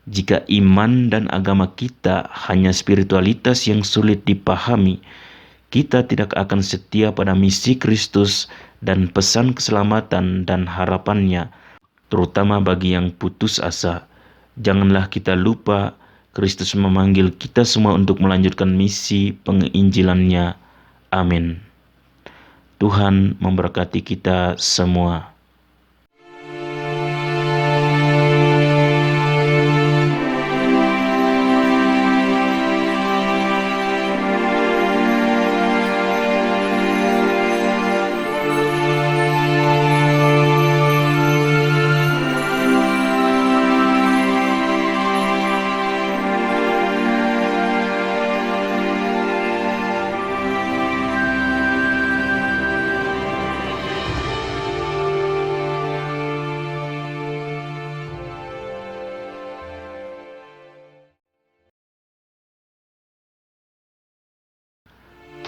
Jika iman dan agama kita hanya spiritualitas yang sulit dipahami, kita tidak akan setia pada misi Kristus dan pesan keselamatan dan harapannya, terutama bagi yang putus asa. Janganlah kita lupa, Kristus memanggil kita semua untuk melanjutkan misi penginjilannya. Amin. Tuhan memberkati kita semua.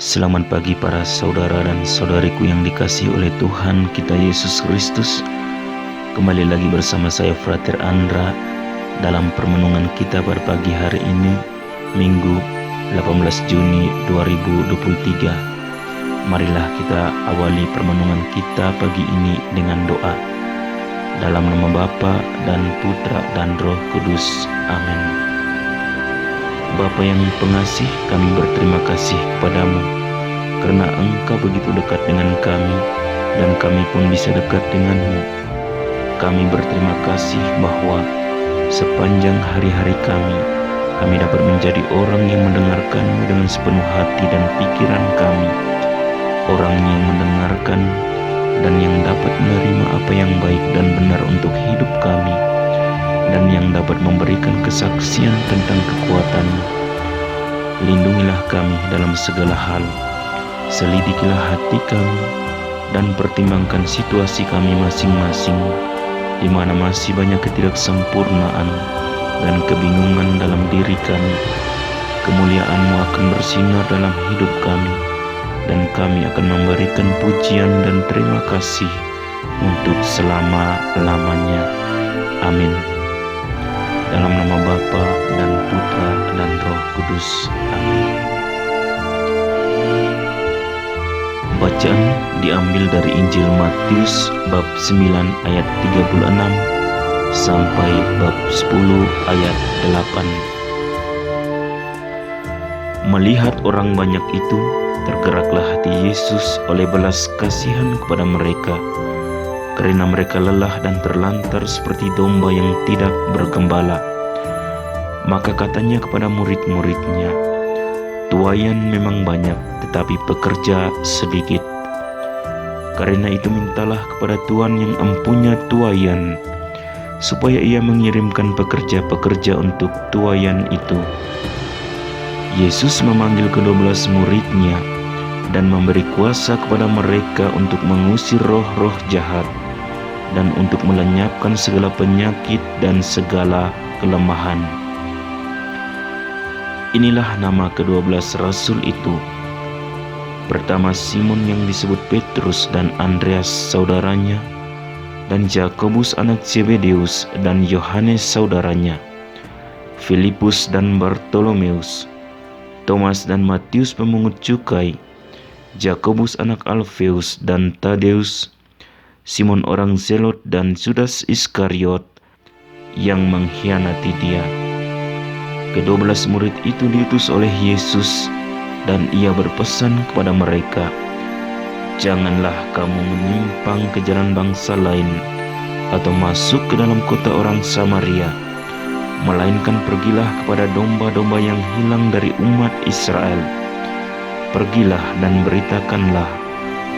Selamat pagi para saudara dan saudariku yang dikasihi oleh Tuhan kita Yesus Kristus. Kembali lagi bersama saya Frater Andra dalam permenungan kita pada pagi hari ini, Minggu 18 Juni 2023. Marilah kita awali permenungan kita pagi ini dengan doa. Dalam nama Bapa dan Putra dan Roh Kudus. Amin. Bapa yang pengasih, kami berterima kasih kepadamu karena Engkau begitu dekat dengan kami dan kami pun bisa dekat denganmu. Kami berterima kasih bahwa sepanjang hari-hari kami dapat menjadi orang yang mendengarkan-Mu dengan sepenuh hati dan pikiran kami, orang yang mendengarkan dan yang dapat menerima apa yang baik dan benar untuk hidup kami, dan yang dapat memberikan kesaksian tentang kekuatan-Mu. Lindungilah kami dalam segala hal, selidikilah hati kami, dan pertimbangkan situasi kami masing-masing, di mana masih banyak ketidaksempurnaan dan kebingungan dalam diri kami. Kemuliaan-Mu akan bersinar dalam hidup kami, dan kami akan memberikan pujian dan terima kasih untuk selama-lamanya. Amin. Dalam nama Bapa dan Putra dan Roh Kudus. Amin. Bacaan diambil dari Injil Matius bab 9 ayat 36 sampai bab 10 ayat 8. Melihat orang banyak itu, tergeraklah hati Yesus oleh belas kasihan kepada mereka, karena mereka lelah dan terlantar seperti domba yang tidak bergembala. Maka katanya kepada murid-muridnya, tuaian memang banyak, tetapi pekerja sedikit. Karena itu mintalah kepada Tuhan yang empunya tuaian, supaya ia mengirimkan pekerja-pekerja untuk tuaian itu. Yesus memanggil ke-12 muridnya dan memberi kuasa kepada mereka untuk mengusir roh-roh jahat dan untuk melenyapkan segala penyakit dan segala kelemahan. Inilah nama ke-12 rasul itu. Pertama Simon yang disebut Petrus dan Andreas saudaranya, dan Yakobus anak Zebedeus dan Yohanes saudaranya, Filipus dan Bartolomeus, Thomas dan Matius pemungut cukai, Yakobus anak Alfeus dan Tadeus, Simon orang Zelot dan Judas Iskariot yang mengkhianati Dia. Ke-12 murid itu diutus oleh Yesus, dan Ia berpesan kepada mereka, "Janganlah kamu menyimpang ke jalan bangsa lain atau masuk ke dalam kota orang Samaria, melainkan pergilah kepada domba-domba yang hilang dari umat Israel. Pergilah dan beritakanlah,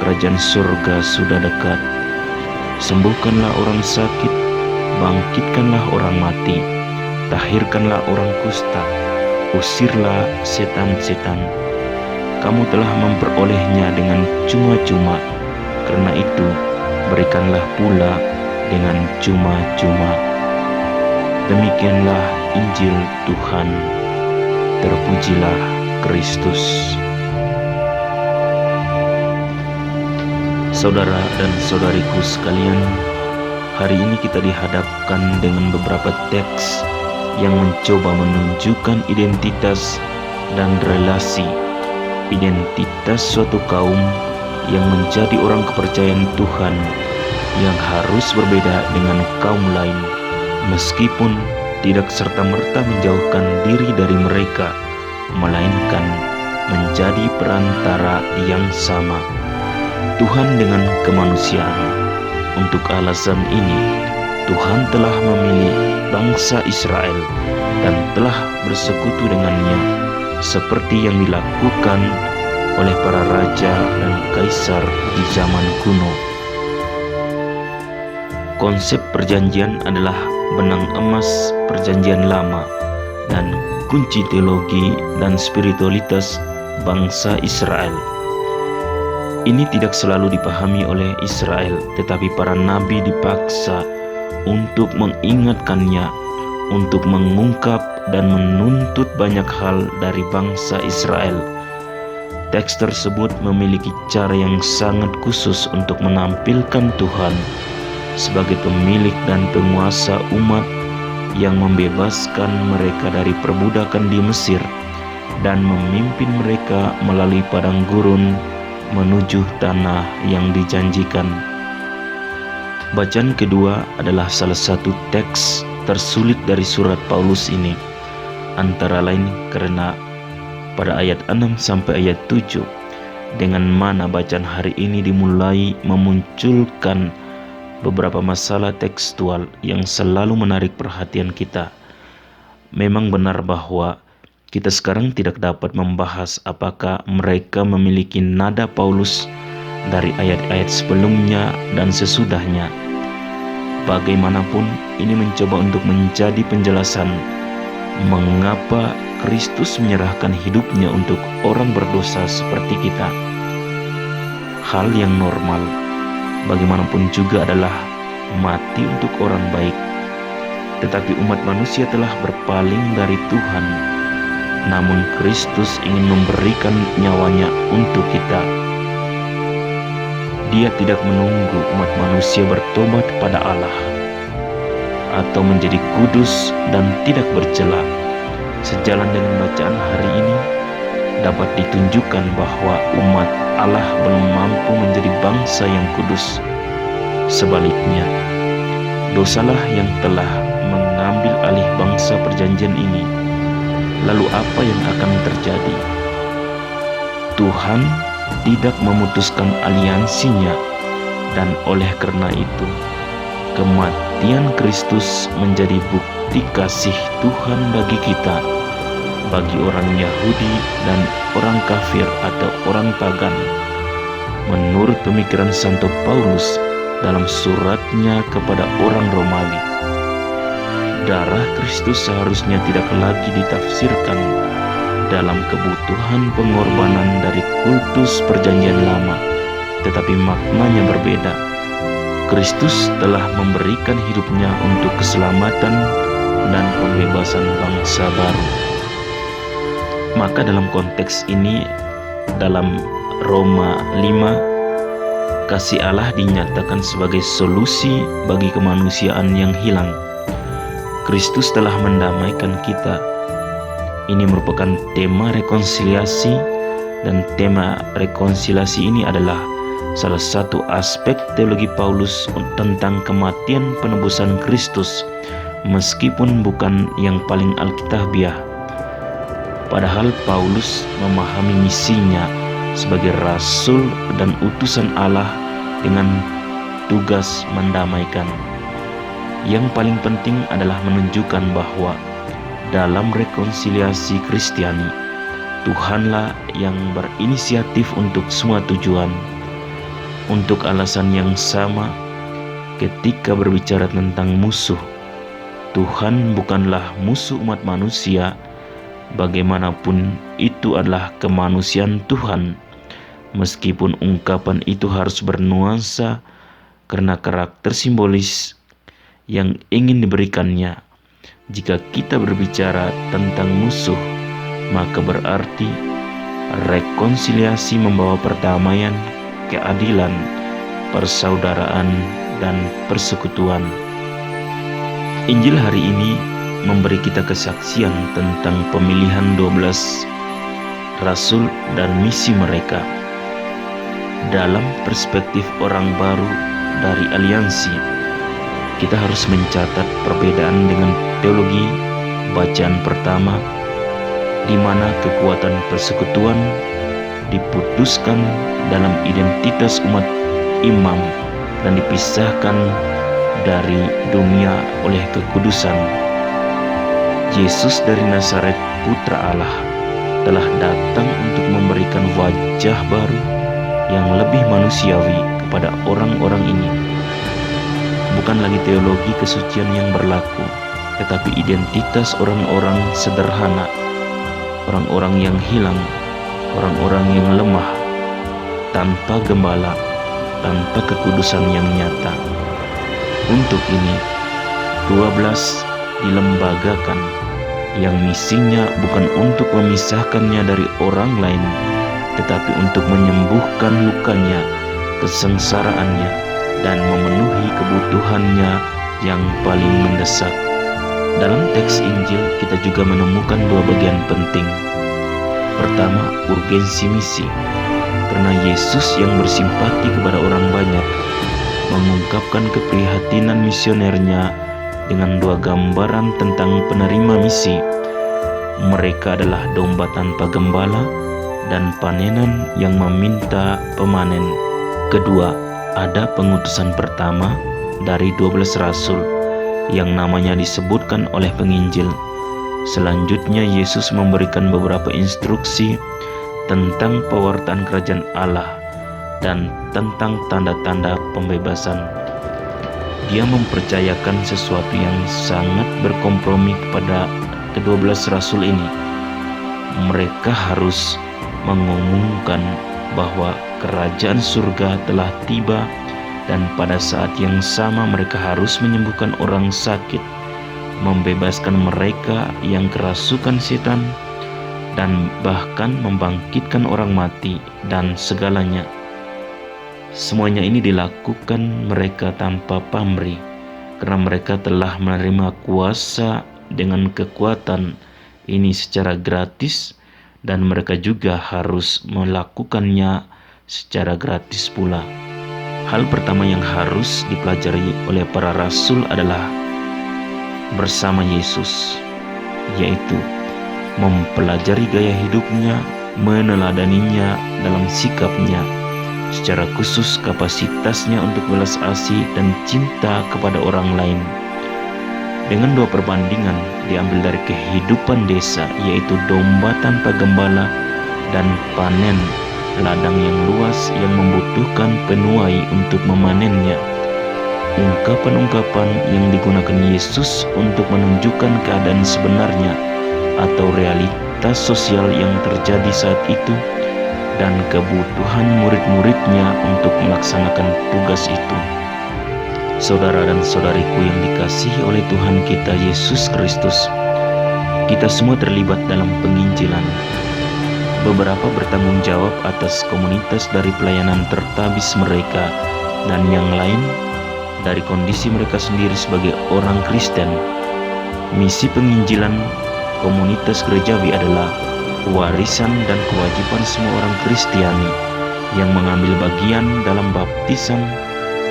kerajaan surga sudah dekat. Sembuhkanlah orang sakit, bangkitkanlah orang mati, tahirkanlah orang kusta, usirlah setan-setan. Kamu telah memperolehnya dengan cuma-cuma, karena itu berikanlah pula dengan cuma-cuma." Demikianlah Injil Tuhan. Terpujilah Kristus. Saudara dan saudariku sekalian, hari ini kita dihadapkan dengan beberapa teks yang mencoba menunjukkan identitas dan relasi, identitas suatu kaum yang menjadi orang kepercayaan Tuhan yang harus berbeda dengan kaum lain, meskipun tidak serta-merta menjauhkan diri dari mereka, melainkan menjadi perantara yang sama. Tuhan dengan kemanusiaan. Untuk alasan ini, Tuhan telah memilih bangsa Israel dan telah bersekutu dengannya, seperti yang dilakukan oleh para raja dan kaisar di zaman kuno. Konsep perjanjian adalah benang emas perjanjian lama dan kunci teologi dan spiritualitas bangsa Israel. Ini tidak selalu dipahami oleh Israel, tetapi para nabi dipaksa untuk mengingatkannya, untuk mengungkap dan menuntut banyak hal dari bangsa Israel. Teks tersebut memiliki cara yang sangat khusus untuk menampilkan Tuhan sebagai pemilik dan penguasa umat yang membebaskan mereka dari perbudakan di Mesir dan memimpin mereka melalui padang gurun menuju tanah yang dijanjikan. Bacaan kedua adalah salah satu teks tersulit dari surat Paulus ini, antara lain karena pada ayat 6 sampai ayat 7, dengan mana bacaan hari ini dimulai memunculkan beberapa masalah tekstual yang selalu menarik perhatian kita. Memang benar bahwa kita sekarang tidak dapat membahas apakah mereka memiliki nada Paulus dari ayat-ayat sebelumnya dan sesudahnya. Bagaimanapun, ini mencoba untuk menjadi penjelasan mengapa Kristus menyerahkan hidupnya untuk orang berdosa seperti kita. Hal yang normal, bagaimanapun juga adalah mati untuk orang baik. Tetapi umat manusia telah berpaling dari Tuhan. Namun Kristus ingin memberikan nyawanya untuk kita. Dia tidak menunggu umat manusia bertobat pada Allah atau menjadi kudus dan tidak bercela. Sejalan dengan bacaan hari ini, dapat ditunjukkan bahwa umat Allah belum mampu menjadi bangsa yang kudus. Sebaliknya, dosalah yang telah mengambil alih bangsa perjanjian ini. Lalu apa yang akan terjadi? Tuhan tidak memutuskan aliansinya, dan oleh karena itu, kematian Kristus menjadi bukti kasih Tuhan bagi kita, bagi orang Yahudi dan orang kafir atau orang pagan. Menurut pemikiran Santo Paulus dalam suratnya kepada orang Romawi, darah Kristus seharusnya tidak lagi ditafsirkan dalam kebutuhan pengorbanan dari kultus perjanjian lama, tetapi maknanya berbeda. Kristus telah memberikan hidupnya untuk keselamatan dan pembebasan bangsa baru. Maka dalam konteks ini, dalam Roma 5, kasih Allah dinyatakan sebagai solusi bagi kemanusiaan yang hilang. Kristus telah mendamaikan kita. Ini merupakan tema rekonsiliasi, dan tema rekonsiliasi ini adalah salah satu aspek teologi Paulus tentang kematian penebusan Kristus, meskipun bukan yang paling alkitabiah. Padahal Paulus memahami misinya sebagai rasul dan utusan Allah dengan tugas mendamaikan. Yang paling penting adalah menunjukkan bahwa dalam rekonsiliasi Kristiani, Tuhanlah yang berinisiatif untuk semua tujuan. Untuk alasan yang sama, ketika berbicara tentang musuh, Tuhan bukanlah musuh umat manusia. Bagaimanapun itu adalah kemanusiaan Tuhan, meskipun ungkapan itu harus bernuansa karena karakter simbolis yang ingin diberikannya. Jika kita berbicara tentang musuh, maka berarti rekonsiliasi membawa perdamaian, keadilan, persaudaraan, dan persekutuan. Injil hari ini memberi kita kesaksian tentang pemilihan 12 rasul dan misi mereka. Dalam perspektif orang baru dari aliansi, kita harus mencatat perbedaan dengan teologi bacaan pertama, di mana kekuatan persekutuan diputuskan dalam identitas umat imam dan dipisahkan dari dunia oleh kekudusan. Yesus dari Nazaret, Putra Allah, telah datang untuk memberikan wajah baru yang lebih manusiawi kepada orang-orang ini. Bukan lagi teologi kesucian yang berlaku, tetapi identitas orang-orang sederhana, orang-orang yang hilang, orang-orang yang lemah, tanpa gembala, tanpa kekudusan yang nyata. Untuk ini, 12 dilembagakan, yang misinya bukan untuk memisahkannya dari orang lain, tetapi untuk menyembuhkan lukanya, kesengsaraannya, dan memenuhi kebutuhannya yang paling mendesak. Dalam teks Injil kita juga menemukan 2 bagian penting. Pertama, urgensi misi, karena Yesus yang bersimpati kepada orang banyak mengungkapkan keprihatinan misionernya dengan 2 gambaran tentang penerima misi. Mereka adalah domba tanpa gembala dan panenan yang meminta pemanen. Kedua, ada pengutusan pertama dari 12 rasul yang namanya disebutkan oleh penginjil. Selanjutnya Yesus memberikan beberapa instruksi tentang pewartaan kerajaan Allah dan tentang tanda-tanda pembebasan. Dia mempercayakan sesuatu yang sangat berkompromi kepada ke-12 rasul ini. Mereka harus mengumumkan bahwa kerajaan surga telah tiba, dan pada saat yang sama mereka harus menyembuhkan orang sakit, membebaskan mereka yang kerasukan setan, dan bahkan membangkitkan orang mati dan segalanya. Semuanya ini dilakukan mereka tanpa pamrih, karena mereka telah menerima kuasa dengan kekuatan ini secara gratis, dan mereka juga harus melakukannya secara gratis pula. Hal pertama yang harus dipelajari oleh para rasul adalah bersama Yesus, yaitu mempelajari gaya hidupnya, meneladaninya dalam sikapnya, secara khusus kapasitasnya untuk belas asih dan cinta kepada orang lain. Dengan 2 perbandingan diambil dari kehidupan desa, yaitu domba tanpa gembala dan panen ladang yang luas yang membutuhkan penuai untuk memanennya. Ungkapan-ungkapan yang digunakan Yesus untuk menunjukkan keadaan sebenarnya atau realitas sosial yang terjadi saat itu, dan kebutuhan murid-muridnya untuk melaksanakan tugas itu. Saudara dan saudariku yang dikasihi oleh Tuhan kita Yesus Kristus, kita semua terlibat dalam penginjilan. Beberapa bertanggung jawab atas komunitas dari pelayanan tertabis mereka, dan yang lain dari kondisi mereka sendiri sebagai orang Kristen. Misi penginjilan komunitas gerejawi adalah warisan dan kewajiban semua orang Kristiani yang mengambil bagian dalam baptisan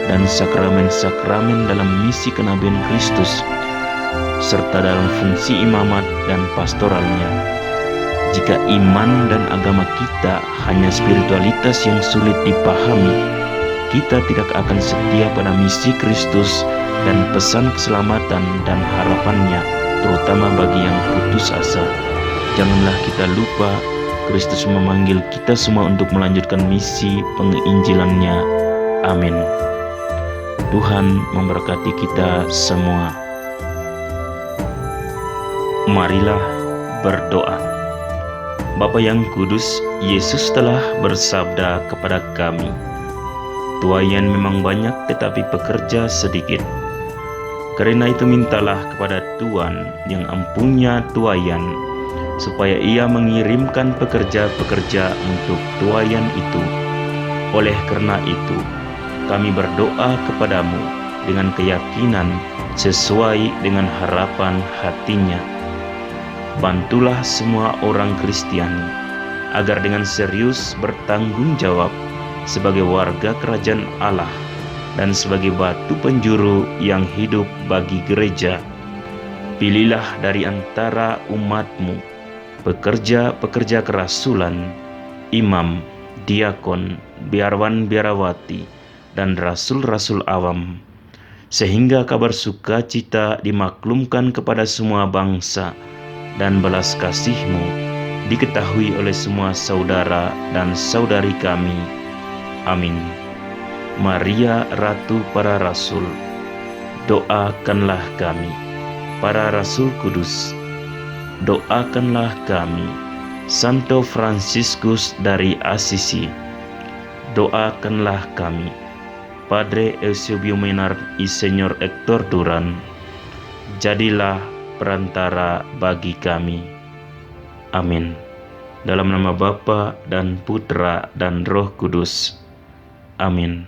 dan sakramen-sakramen dalam misi kenabian Kristus, serta dalam fungsi imamat dan pastoralnya. Jika iman dan agama kita hanya spiritualitas yang sulit dipahami, kita tidak akan setia pada misi Kristus dan pesan keselamatan dan harapannya, terutama bagi yang putus asa. Janganlah kita lupa, Kristus memanggil kita semua untuk melanjutkan misi penginjilannya. Amin. Tuhan memberkati kita semua. Marilah berdoa. Bapa yang kudus, Yesus telah bersabda kepada kami, "Tuaian memang banyak, tetapi pekerja sedikit. Karena itu mintalah kepada Tuhan yang empunya tuaian, supaya Ia mengirimkan pekerja-pekerja untuk tuaian itu. Oleh karena itu, kami berdoa kepadamu dengan keyakinan sesuai dengan harapan hatinya. Bantulah semua orang Kristiani agar dengan serius bertanggung jawab sebagai warga kerajaan Allah dan sebagai batu penjuru yang hidup bagi gereja. Pilihlah dari antara umatmu pekerja-pekerja kerasulan, imam, diakon, biarawan-biarawati, dan rasul-rasul awam, sehingga kabar sukacita dimaklumkan kepada semua bangsa dan belas kasih-Mu diketahui oleh semua saudara dan saudari kami. Amin. Maria Ratu para Rasul, doakanlah kami. Para Rasul Kudus, doakanlah kami. Santo Fransiskus dari Asisi, doakanlah kami. Padre Eusebio Menard y Señor Hector Duran, jadilah perantara bagi kami. Amin. Dalam nama Bapa dan Putra dan Roh Kudus. Amin.